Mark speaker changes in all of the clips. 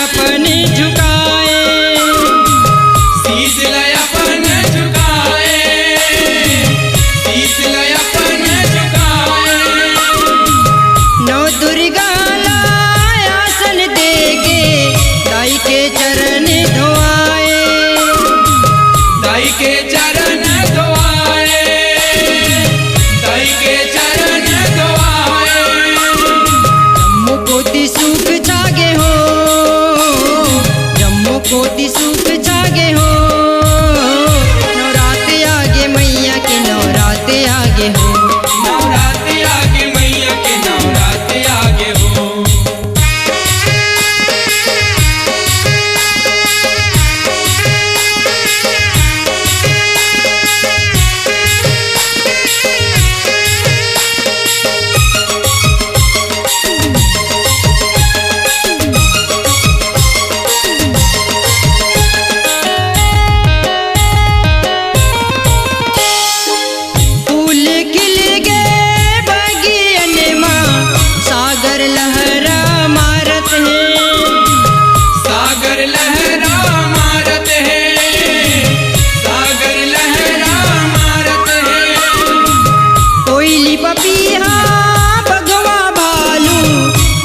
Speaker 1: अपने झुकाए,
Speaker 2: शीश लय अपने झुकाए, शीश लय अपने झुकाए।
Speaker 1: नौ दुर्गा आसन देके दाई के चरण धोआए,
Speaker 2: दाई के चरण धोआए, दाई के चरण धोआए।
Speaker 1: जम्मू कोटि सुख छागे हो, जम्मू कोटि सुख छागे हो। नवरात्र आगे मैया के नवरात्र आगे हो,
Speaker 2: नवरात्र आगे मैया के नवरात्र आगे हो।
Speaker 1: फूल खिल गए बगियन माँ, सागर लहरा मारत है,
Speaker 2: सागर लहरा मारत है, सागर लहरा मारत है।
Speaker 1: कोयली पपीहा बगवा भालू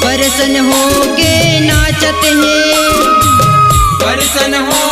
Speaker 1: परसन होके नाचत है,
Speaker 2: परसन हो